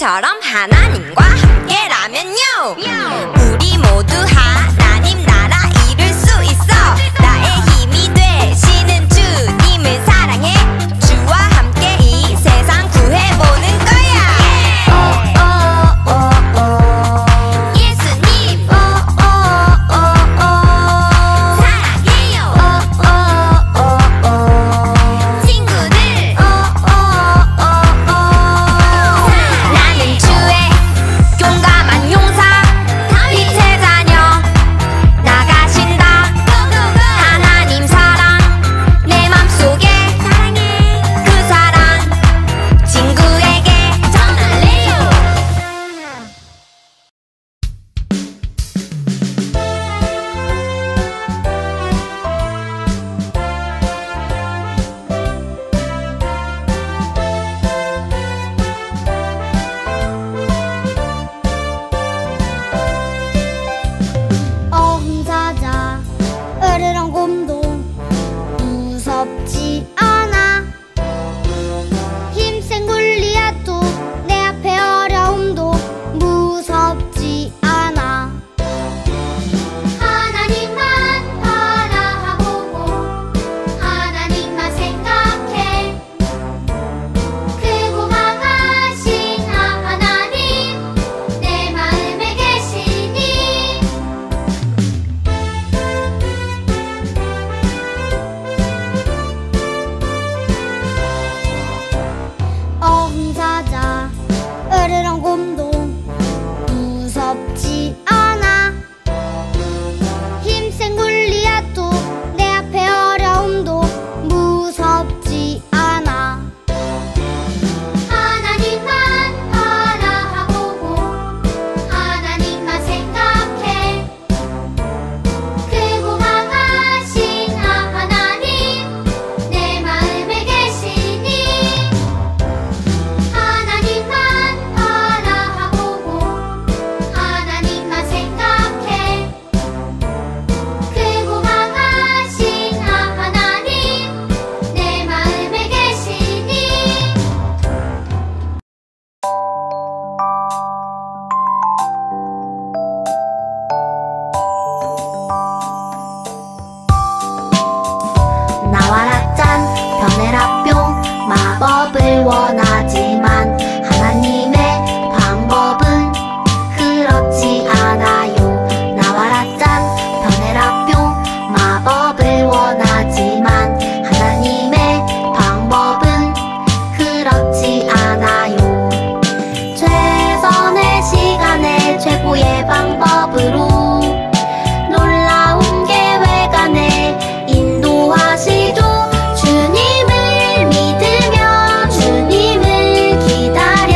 예수님처럼 하나님과 함께라면요, 우리 모두 하나님 나라 이룰 수 있어. 나의 힘이 되시는 주님을 사랑해. 주와 함께 이 세상 구해보는 거야. 예수님 사랑해요. 친구들 나는 주의 용감한 용사 빛의 자녀 나가신다. 하나님 사랑 내 맘속에 그 사랑 친구에게 전할래요. 어흥사자 으르렁 곰도 무섭지 않아. 힘센 골리앗도 내 앞에 어려움도 무섭지 않아. 하나님만 바라보고 하나님만 생각해. 크고 강하신 하나님 내 마음에 계시니. 어흥사자 으르렁 곰도 무섭지 않아. 힘센 골리앗도 내 앞에 어려움도 무섭지 않아. 하나님만 바라보고 하나님만 생각해. 크고 강하신 하나님 내 마음에 계시니. 하나님만 바라보고 하나님만 생각해. 크고 강하신 하나님 내 마음에 계시니. 나와라 짠 변해라 뿅 마법을 원하지만 하나님의 방법은 그렇지 않아요. 나와라 짠 변해라 뿅 마법을 원하지만 하나님의 방법은 그렇지 않아요. 최선의 시간에 최고의 방법으로 놀라운 계획 안에 인도하시죠. 주님을 믿으며 주님을 기다려.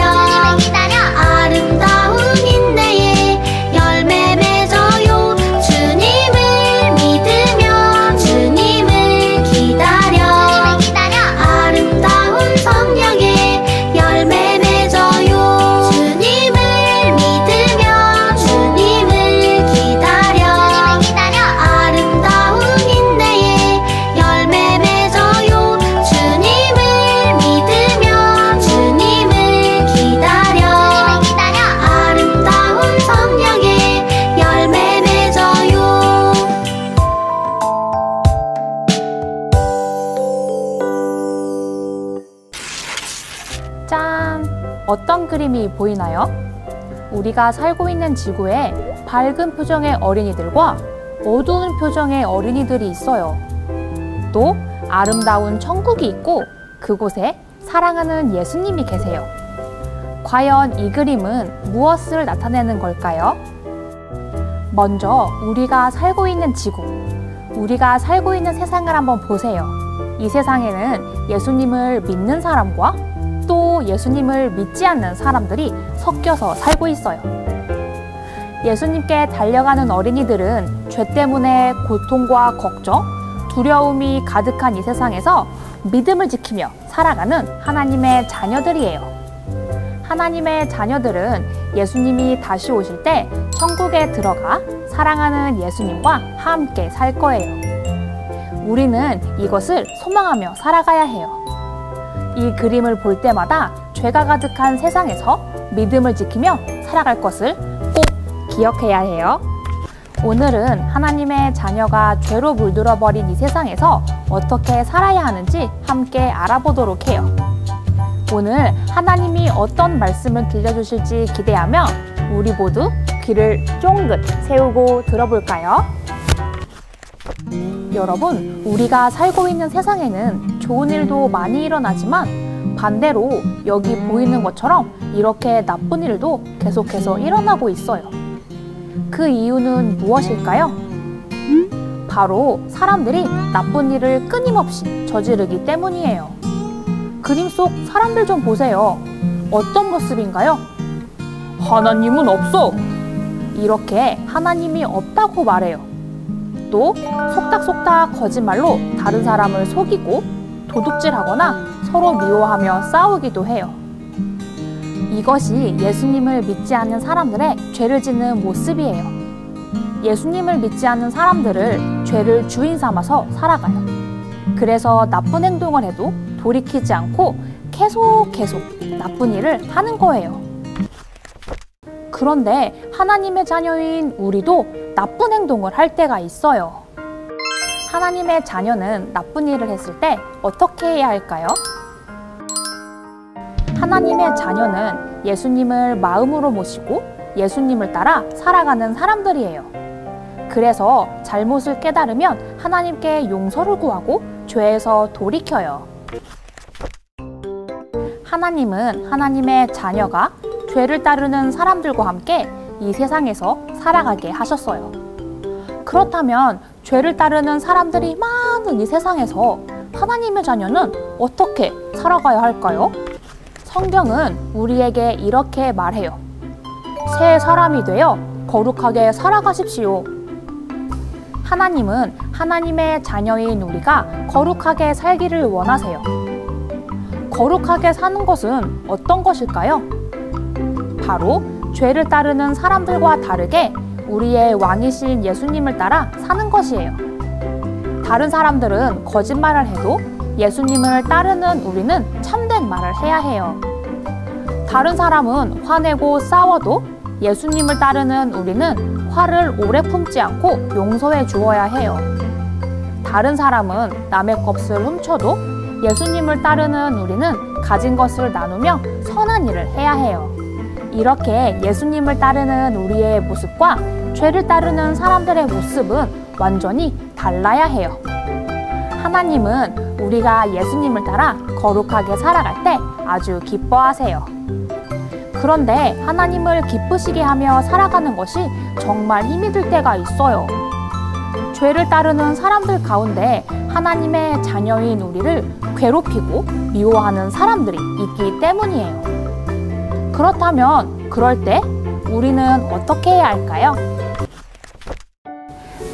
아름다운 인내의 열매 맺어요. 주님을 믿으며 주님을 기다려. 아름다운 성령의 열매 맺어요. 주님을 믿으며 주님을 기다려. 아름다운 인내의 열매 맺어요. 주님을 믿으며 주님을 기다려. 아름다운 성령의 열매 맺어요. 짠! 어떤 그림이 보이나요? 우리가 살고 있는 지구에 밝은 표정의 어린이들과 어두운 표정의 어린이들이 있어요. 또 아름다운 천국이 있고 그곳에 사랑하는 예수님이 계세요. 과연 이 그림은 무엇을 나타내는 걸까요? 먼저 우리가 살고 있는 지구, 우리가 살고 있는 세상을 한번 보세요. 이 세상에는 예수님을 믿는 사람과 또 예수님을 믿지 않는 사람들이 섞여서 살고 있어요. 예수님께 달려가는 어린이들은 죄 때문에 고통과 걱정, 두려움이 가득한 이 세상에서 믿음을 지키며 살아가는 하나님의 자녀들이에요. 하나님의 자녀들은 예수님이 다시 오실 때 천국에 들어가 사랑하는 예수님과 함께 살 거예요. 우리는 이것을 소망하며 살아가야 해요. 이 그림을 볼 때마다 죄가 가득한 세상에서 믿음을 지키며 살아갈 것을 꼭 기억해야 해요. 오늘은 하나님의 자녀가 죄로 물들어 버린 이 세상에서 어떻게 살아야 하는지 함께 알아보도록 해요. 오늘 하나님이 어떤 말씀을 들려주실지 기대하며 우리 모두 귀를 쫑긋 세우고 들어볼까요? 여러분, 우리가 살고 있는 세상에는 좋은 일도 많이 일어나지만 반대로 여기 보이는 것처럼 이렇게 나쁜 일도 계속해서 일어나고 있어요. 그 이유는 무엇일까요? 바로 사람들이 나쁜 일을 끊임없이 저지르기 때문이에요. 그림 속 사람들 좀 보세요. 어떤 모습인가요? 하나님은 없어! 이렇게 하나님이 없다고 말해요. 또 속닥속닥 거짓말로 다른 사람을 속이고 도둑질하거나 서로 미워하며 싸우기도 해요. 이것이 예수님을 믿지 않는 사람들의 죄를 짓는 모습이에요. 예수님을 믿지 않는 사람들을 죄를 주인 삼아서 살아가요. 그래서 나쁜 행동을 해도 돌이키지 않고 계속 나쁜 일을 하는 거예요. 그런데 하나님의 자녀인 우리도 나쁜 행동을 할 때가 있어요. 하나님의 자녀는 나쁜 일을 했을 때 어떻게 해야 할까요? 하나님의 자녀는 예수님을 마음으로 모시고 예수님을 따라 살아가는 사람들이에요. 그래서 잘못을 깨달으면 하나님께 용서를 구하고 죄에서 돌이켜요. 하나님은 하나님의 자녀가 죄를 따르는 사람들과 함께 이 세상에서 살아가게 하셨어요. 그렇다면 죄를 따르는 사람들이 많은 이 세상에서 하나님의 자녀는 어떻게 살아가야 할까요? 성경은 우리에게 이렇게 말해요. 새 사람이 되어 거룩하게 살아가십시오. 하나님은 하나님의 자녀인 우리가 거룩하게 살기를 원하세요. 거룩하게 사는 것은 어떤 것일까요? 바로 죄를 따르는 사람들과 다르게 우리의 왕이신 예수님을 따라 사는 것이에요. 다른 사람들은 거짓말을 해도 예수님을 따르는 우리는 참된 말을 해야 해요. 다른 사람은 화내고 싸워도 예수님을 따르는 우리는 화를 오래 품지 않고 용서해 주어야 해요. 다른 사람은 남의 것을 훔쳐도 예수님을 따르는 우리는 가진 것을 나누며 선한 일을 해야 해요. 이렇게 예수님을 따르는 우리의 모습과 죄를 따르는 사람들의 모습은 완전히 달라야 해요. 하나님은 우리가 예수님을 따라 거룩하게 살아갈 때 아주 기뻐하세요. 그런데 하나님을 기쁘시게 하며 살아가는 것이 정말 힘이 들 때가 있어요. 죄를 따르는 사람들 가운데 하나님의 자녀인 우리를 괴롭히고 미워하는 사람들이 있기 때문이에요. 그렇다면 그럴 때 우리는 어떻게 해야 할까요?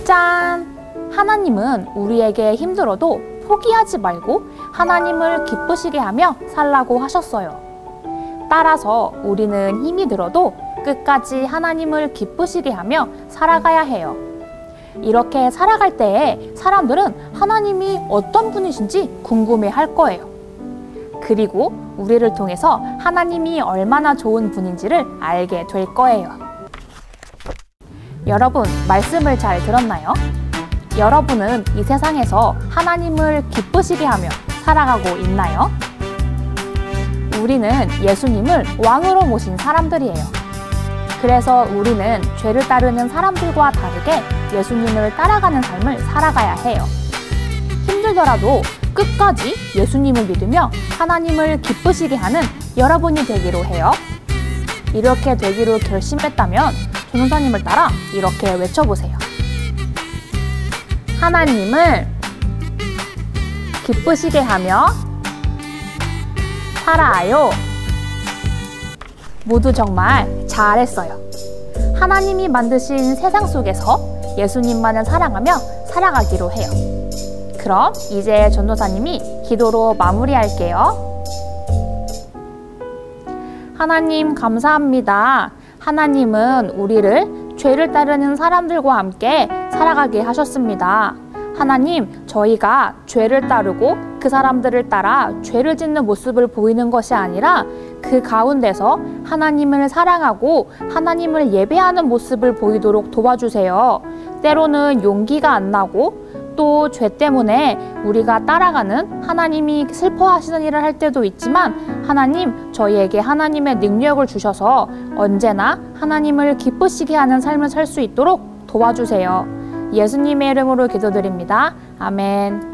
짠! 하나님은 우리에게 힘들어도 포기하지 말고 하나님을 기쁘시게 하며 살라고 하셨어요. 따라서 우리는 힘이 들어도 끝까지 하나님을 기쁘시게 하며 살아가야 해요. 이렇게 살아갈 때에 사람들은 하나님이 어떤 분이신지 궁금해 할 거예요. 그리고 우리를 통해서 하나님이 얼마나 좋은 분인지를 알게 될 거예요. 여러분, 말씀을 잘 들었나요? 여러분은 이 세상에서 하나님을 기쁘시게 하며 살아가고 있나요? 우리는 예수님을 왕으로 모신 사람들이에요. 그래서 우리는 죄를 따르는 사람들과 다르게 예수님을 따라가는 삶을 살아가야 해요. 힘들더라도 끝까지 예수님을 믿으며 하나님을 기쁘시게 하는 여러분이 되기로 해요. 이렇게 되기로 결심했다면 전도사님을 따라 이렇게 외쳐보세요. 하나님을 기쁘시게 하며 살아요. 모두 정말 잘했어요. 하나님이 만드신 세상 속에서 예수님만을 사랑하며 살아가기로 해요. 그럼 이제 전도사님이 기도로 마무리할게요. 하나님 감사합니다. 하나님은 우리를 죄를 따르는 사람들과 함께 살아가게 하셨습니다. 하나님, 저희가 죄를 따르고 그 사람들을 따라 죄를 짓는 모습을 보이는 것이 아니라 그 가운데서 하나님을 사랑하고 하나님을 예배하는 모습을 보이도록 도와주세요. 때로는 용기가 안 나고 또 죄 때문에 우리가 따라가는 하나님이 슬퍼하시는 일을 할 때도 있지만 하나님, 저희에게 하나님의 능력을 주셔서 언제나 하나님을 기쁘시게 하는 삶을 살 수 있도록 도와주세요. 예수님의 이름으로 기도드립니다. 아멘.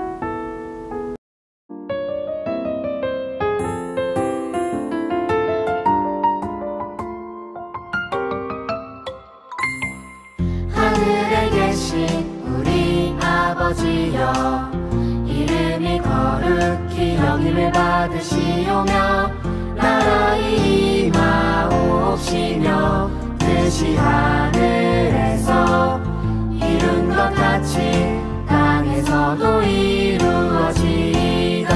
하늘에 계신 우리 아버지여, 이름이 거룩히 여김을 받으시오며 나라의 임하옵시며 뜻이 하늘에서 이룬 것 같이 땅에서도 이루어지이다.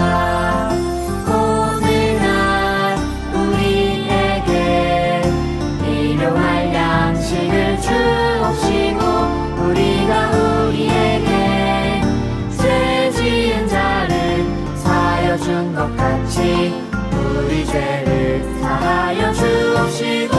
오늘날 우리에게 일용할 양식을 주옵시고 우리가 우리에게 죄 지은 자를 사하여 준 것 같이 우리 죄를 사하여 주옵시고